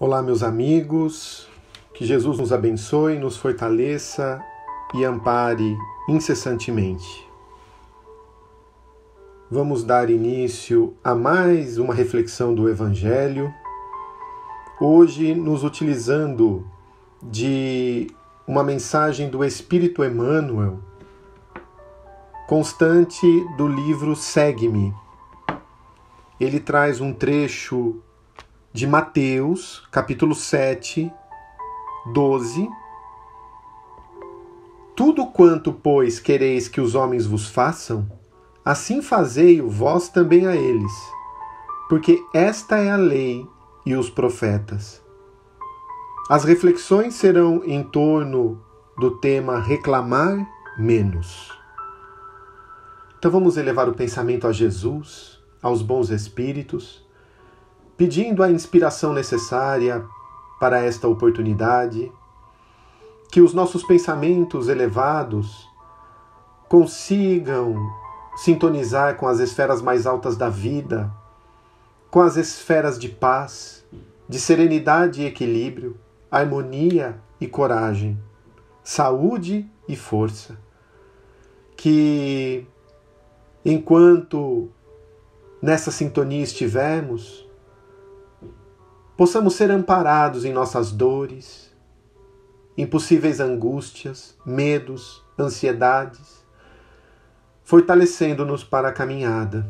Olá, meus amigos, que Jesus nos abençoe, nos fortaleça e ampare incessantemente. Vamos dar início a mais uma reflexão do Evangelho, hoje nos utilizando de uma mensagem do Espírito Emmanuel, constante do livro Segue-me. Ele traz um trecho de Mateus, capítulo 7, 12. Tudo quanto, pois, quereis que os homens vos façam, assim fazei-o vós também a eles, porque esta é a lei e os profetas. As reflexões serão em torno do tema reclamar menos. Então vamos elevar o pensamento a Jesus, aos bons espíritos, pedindo a inspiração necessária para esta oportunidade, que os nossos pensamentos elevados consigam sintonizar com as esferas mais altas da vida, com as esferas de paz, de serenidade e equilíbrio, harmonia e coragem, saúde e força. Que, enquanto nessa sintonia estivermos, possamos ser amparados em nossas dores, impossíveis angústias, medos, ansiedades, fortalecendo-nos para a caminhada.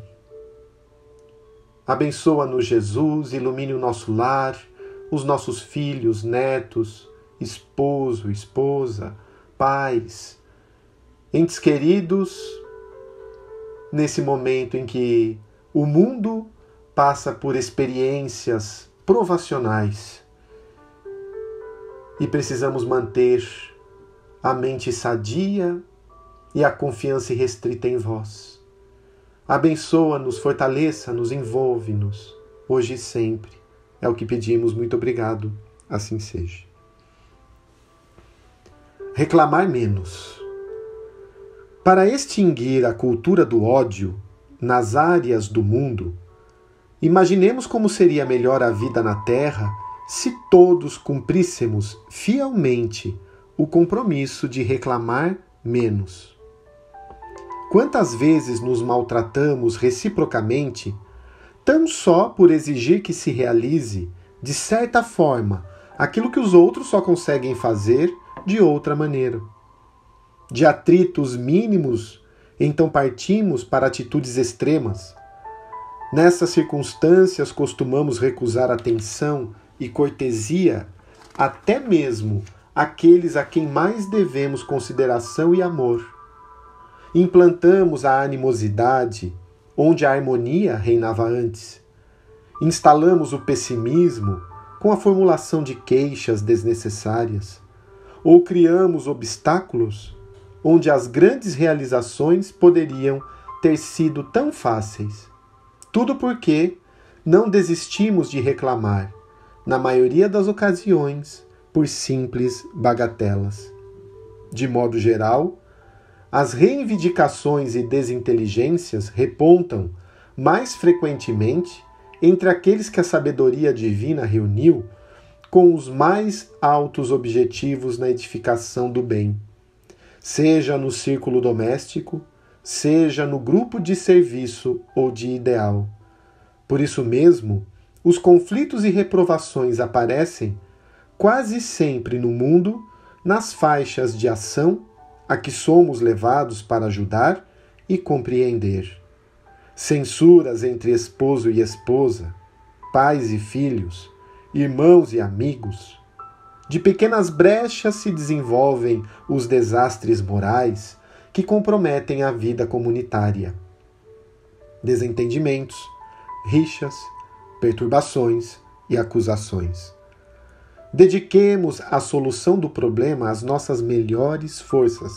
Abençoa-nos, Jesus, ilumine o nosso lar, os nossos filhos, netos, esposo, esposa, pais, entes queridos, nesse momento em que o mundo passa por experiências provacionais e precisamos manter a mente sadia e a confiança irrestrita em vós. Abençoa-nos, fortaleça-nos, envolve-nos, hoje e sempre. É o que pedimos, muito obrigado, assim seja. Reclamar menos. Para extinguir a cultura do ódio nas áreas do mundo, imaginemos como seria melhor a vida na Terra se todos cumpríssemos fielmente o compromisso de reclamar menos. Quantas vezes nos maltratamos reciprocamente, tão só por exigir que se realize, de certa forma, aquilo que os outros só conseguem fazer de outra maneira. De atritos mínimos, então partimos para atitudes extremas. Nessas circunstâncias, costumamos recusar atenção e cortesia até mesmo àqueles a quem mais devemos consideração e amor. Implantamos a animosidade onde a harmonia reinava antes. Instalamos o pessimismo com a formulação de queixas desnecessárias. Ou criamos obstáculos onde as grandes realizações poderiam ter sido tão fáceis. Tudo porque não desistimos de reclamar, na maioria das ocasiões, por simples bagatelas. De modo geral, as reivindicações e desinteligências repontam mais frequentemente entre aqueles que a sabedoria divina reuniu com os mais altos objetivos na edificação do bem, seja no círculo doméstico, seja no grupo de serviço ou de ideal. Por isso mesmo, os conflitos e reprovações aparecem quase sempre no mundo nas faixas de ação a que somos levados para ajudar e compreender. Censuras entre esposo e esposa, pais e filhos, irmãos e amigos. De pequenas brechas se desenvolvem os desastres morais que comprometem a vida comunitária. Desentendimentos, rixas, perturbações e acusações. Dediquemos a solução do problema às nossas melhores forças,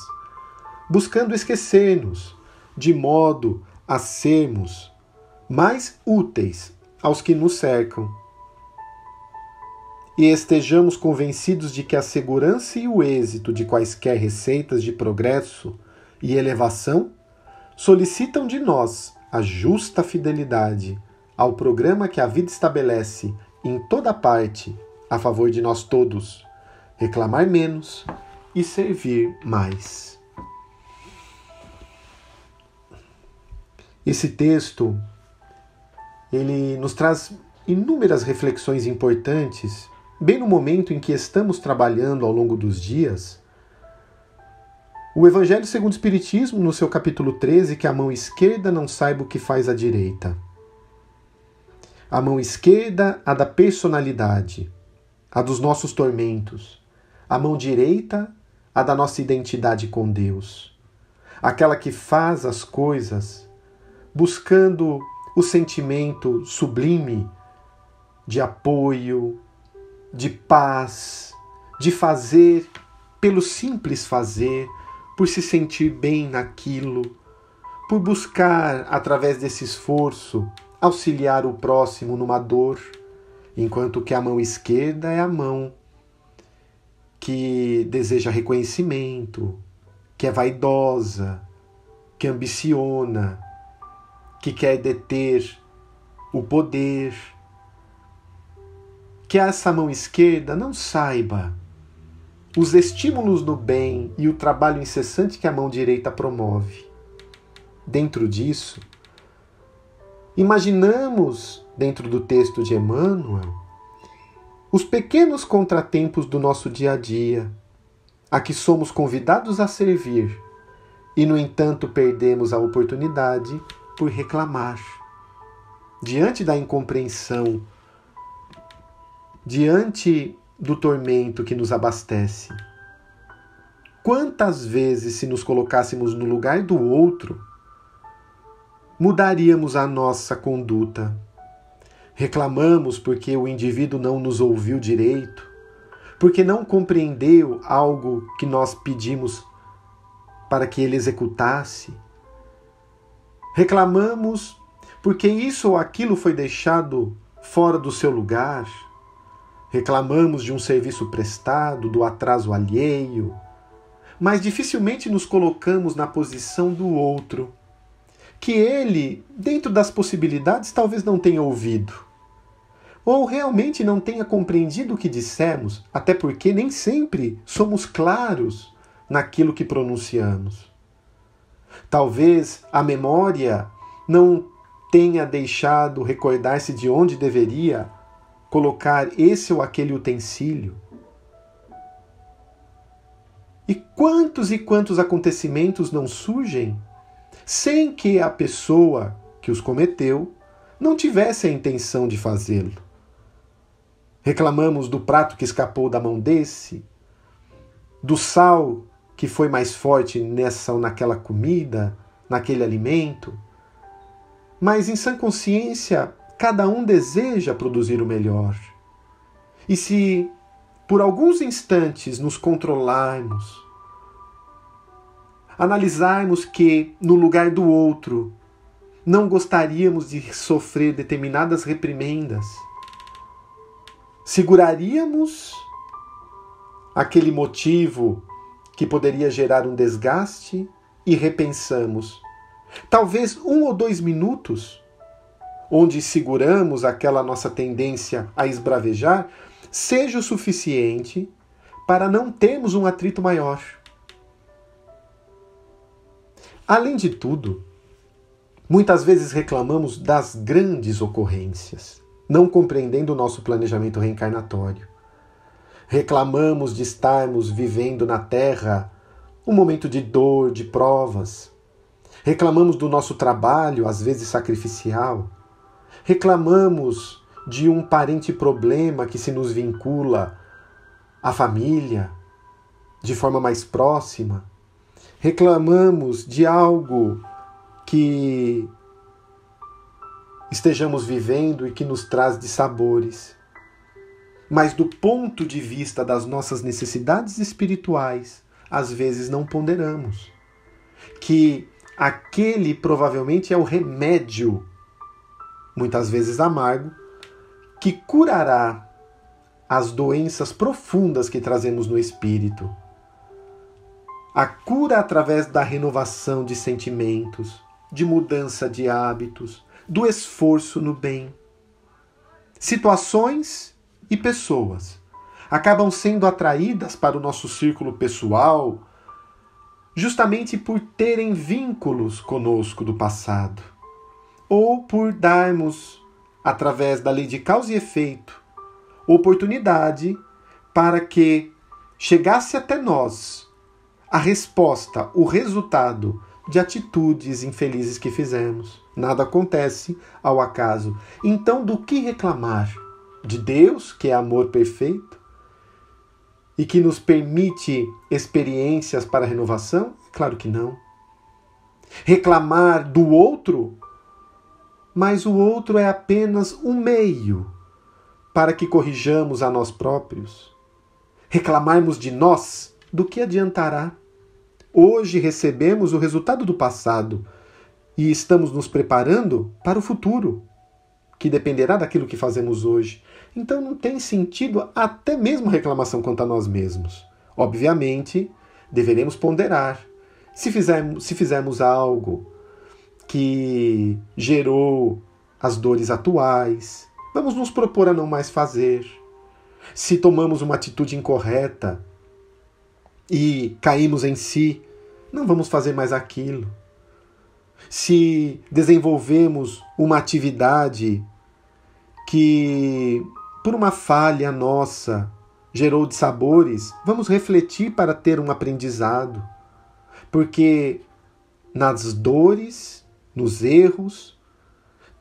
buscando esquecer-nos, de modo a sermos mais úteis aos que nos cercam. E estejamos convencidos de que a segurança e o êxito de quaisquer receitas de progresso e elevação solicitam de nós a justa fidelidade ao programa que a vida estabelece em toda parte a favor de nós todos, reclamar menos e servir mais. Esse texto, ele nos traz inúmeras reflexões importantes, bem no momento em que estamos trabalhando ao longo dos dias. O Evangelho segundo o Espiritismo, no seu capítulo 13, que a mão esquerda não saiba o que faz a direita. A mão esquerda, a da personalidade, a dos nossos tormentos. A mão direita, a da nossa identidade com Deus. Aquela que faz as coisas buscando o sentimento sublime de apoio, de paz, de fazer pelo simples fazer, por se sentir bem naquilo, por buscar, através desse esforço, auxiliar o próximo numa dor, enquanto que a mão esquerda é a mão que deseja reconhecimento, que é vaidosa, que ambiciona, que quer deter o poder, que essa mão esquerda não saiba os estímulos no bem e o trabalho incessante que a mão direita promove. Dentro disso, imaginamos, dentro do texto de Emmanuel, os pequenos contratempos do nosso dia a dia, a que somos convidados a servir, e, no entanto, perdemos a oportunidade por reclamar. Diante da incompreensão, diante do tormento que nos abastece. Quantas vezes, se nos colocássemos no lugar do outro, mudaríamos a nossa conduta? Reclamamos porque o indivíduo não nos ouviu direito, porque não compreendeu algo que nós pedimos para que ele executasse. Reclamamos porque isso ou aquilo foi deixado fora do seu lugar. Reclamamos de um serviço prestado, do atraso alheio, mas dificilmente nos colocamos na posição do outro, que ele, dentro das possibilidades, talvez não tenha ouvido, ou realmente não tenha compreendido o que dissemos, até porque nem sempre somos claros naquilo que pronunciamos. Talvez a memória não tenha deixado recordar-se de onde deveria colocar esse ou aquele utensílio. E quantos acontecimentos não surgem sem que a pessoa que os cometeu não tivesse a intenção de fazê-lo? Reclamamos do prato que escapou da mão desse, do sal que foi mais forte nessa ou naquela comida, naquele alimento. Mas em sã consciência, cada um deseja produzir o melhor. E se por alguns instantes nos controlarmos, analisarmos que no lugar do outro não gostaríamos de sofrer determinadas reprimendas, seguraríamos aquele motivo que poderia gerar um desgaste e repensamos. Talvez 1 ou 2 minutos onde seguramos aquela nossa tendência a esbravejar, seja o suficiente para não termos um atrito maior. Além de tudo, muitas vezes reclamamos das grandes ocorrências, não compreendendo o nosso planejamento reencarnatório. Reclamamos de estarmos vivendo na Terra um momento de dor, de provas. Reclamamos do nosso trabalho, às vezes sacrificial. Reclamamos de um parente problema que se nos vincula à família de forma mais próxima. Reclamamos de algo que estejamos vivendo e que nos traz dissabores. Mas do ponto de vista das nossas necessidades espirituais, às vezes não ponderamos que aquele provavelmente é o remédio, muitas vezes amargo, que curará as doenças profundas que trazemos no espírito. A cura através da renovação de sentimentos, de mudança de hábitos, do esforço no bem. Situações e pessoas acabam sendo atraídas para o nosso círculo pessoal, justamente por terem vínculos conosco do passado, ou por darmos, através da lei de causa e efeito, oportunidade para que chegasse até nós a resposta, o resultado de atitudes infelizes que fizemos. Nada acontece ao acaso. Então, do que reclamar? De Deus, que é amor perfeito e que nos permite experiências para renovação? Claro que não. Reclamar do outro? Mas o outro é apenas um meio para que corrijamos a nós próprios. Reclamarmos de nós? Do que adiantará? Hoje recebemos o resultado do passado e estamos nos preparando para o futuro, que dependerá daquilo que fazemos hoje. Então não tem sentido até mesmo reclamação quanto a nós mesmos. Obviamente, deveremos ponderar. Se fizermos algo que gerou as dores atuais, vamos nos propor a não mais fazer. Se tomamos uma atitude incorreta e caímos em si, não vamos fazer mais aquilo. Se desenvolvemos uma atividade que, por uma falha nossa, gerou dissabores, vamos refletir para ter um aprendizado. Porque nas dores, nos erros,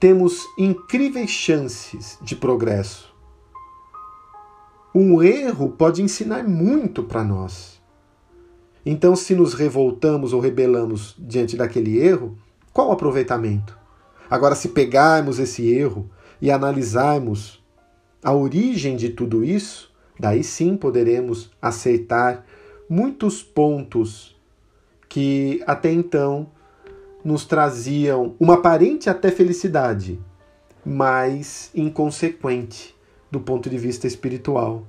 temos incríveis chances de progresso. Um erro pode ensinar muito para nós. Então, se nos revoltamos ou rebelamos diante daquele erro, qual o aproveitamento? Agora, se pegarmos esse erro e analisarmos a origem de tudo isso, daí sim poderemos aceitar muitos pontos que até então nos traziam uma aparente até felicidade, mas inconsequente do ponto de vista espiritual.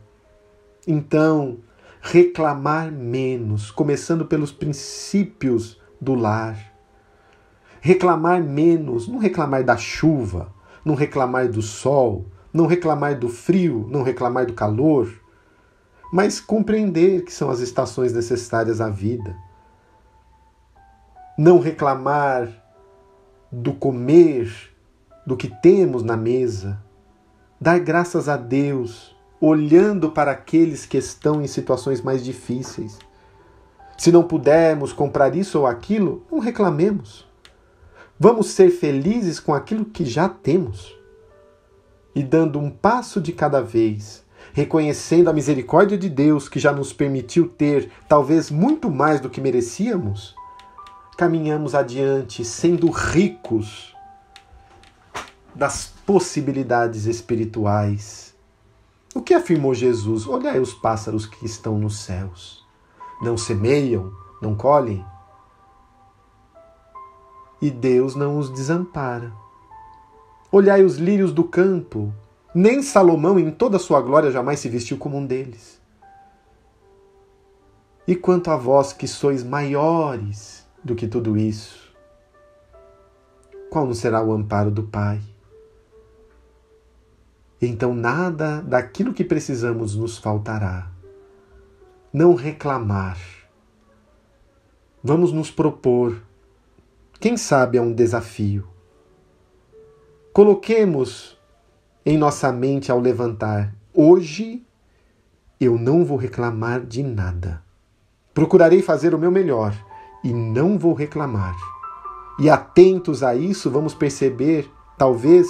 Então, reclamar menos, começando pelos princípios do lar. Reclamar menos, não reclamar da chuva, não reclamar do sol, não reclamar do frio, não reclamar do calor, mas compreender que são as estações necessárias à vida. Não reclamar do comer, do que temos na mesa. Dar graças a Deus, olhando para aqueles que estão em situações mais difíceis. Se não pudermos comprar isso ou aquilo, não reclamemos. Vamos ser felizes com aquilo que já temos. E dando um passo de cada vez, reconhecendo a misericórdia de Deus que já nos permitiu ter talvez muito mais do que merecíamos, caminhamos adiante sendo ricos das possibilidades espirituais. O que afirmou Jesus? Olhai os pássaros que estão nos céus. Não semeiam, não colhem. E Deus não os desampara. Olhai os lírios do campo. Nem Salomão, em toda a sua glória, jamais se vestiu como um deles. E quanto a vós que sois maiores do que tudo isso, qual não será o amparo do Pai? Então nada daquilo que precisamos nos faltará. Não reclamar. Vamos nos propor. Quem sabe é um desafio. Coloquemos em nossa mente ao levantar: hoje eu não vou reclamar de nada. Procurarei fazer o meu melhor e não vou reclamar. E atentos a isso, vamos perceber, talvez,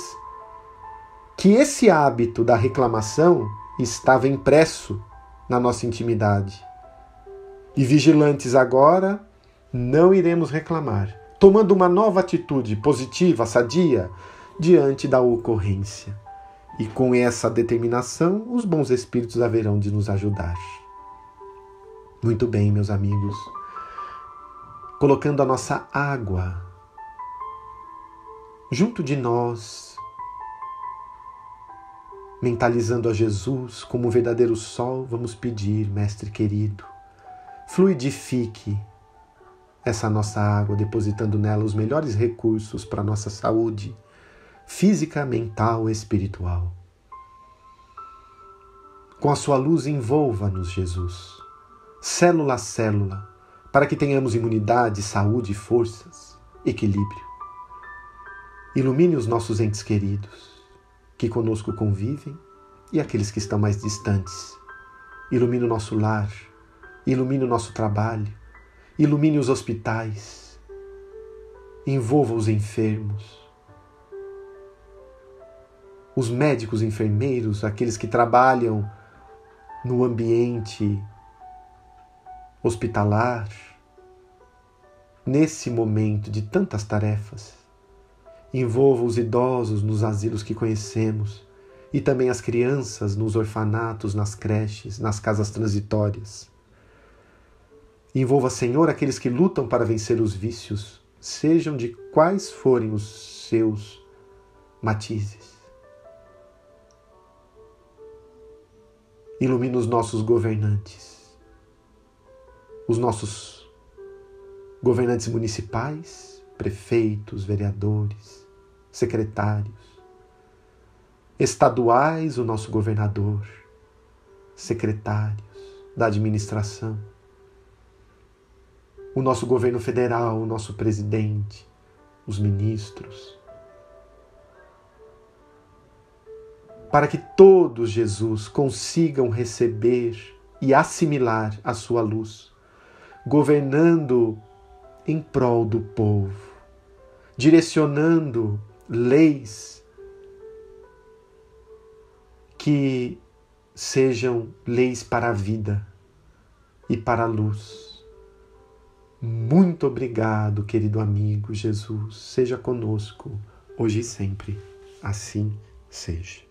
que esse hábito da reclamação estava impresso na nossa intimidade. E vigilantes agora, não iremos reclamar, tomando uma nova atitude positiva, sadia, diante da ocorrência. E com essa determinação, os bons espíritos haverão de nos ajudar. Muito bem, meus amigos. Colocando a nossa água junto de nós, mentalizando a Jesus como um verdadeiro sol, vamos pedir, Mestre querido, fluidifique essa nossa água, depositando nela os melhores recursos para a nossa saúde física, mental e espiritual. Com a sua luz envolva-nos, Jesus, célula a célula, para que tenhamos imunidade, saúde, forças, equilíbrio. Ilumine os nossos entes queridos, que conosco convivem, e aqueles que estão mais distantes. Ilumine o nosso lar, ilumine o nosso trabalho, ilumine os hospitais, envolva os enfermos, os médicos, enfermeiros, aqueles que trabalham no ambiente hospitalar, nesse momento de tantas tarefas. Envolva os idosos nos asilos que conhecemos e também as crianças nos orfanatos, nas creches, nas casas transitórias. Envolva, Senhor, aqueles que lutam para vencer os vícios, sejam de quais forem os seus matizes. Ilumina os nossos governantes municipais, prefeitos, vereadores, secretários, estaduais, o nosso governador, secretários da administração, o nosso governo federal, o nosso presidente, os ministros, para que todos, Jesus, consigam receber e assimilar a sua luz, governando em prol do povo, direcionando leis que sejam leis para a vida e para a luz. Muito obrigado, querido amigo Jesus. Seja conosco, hoje e sempre. Assim seja.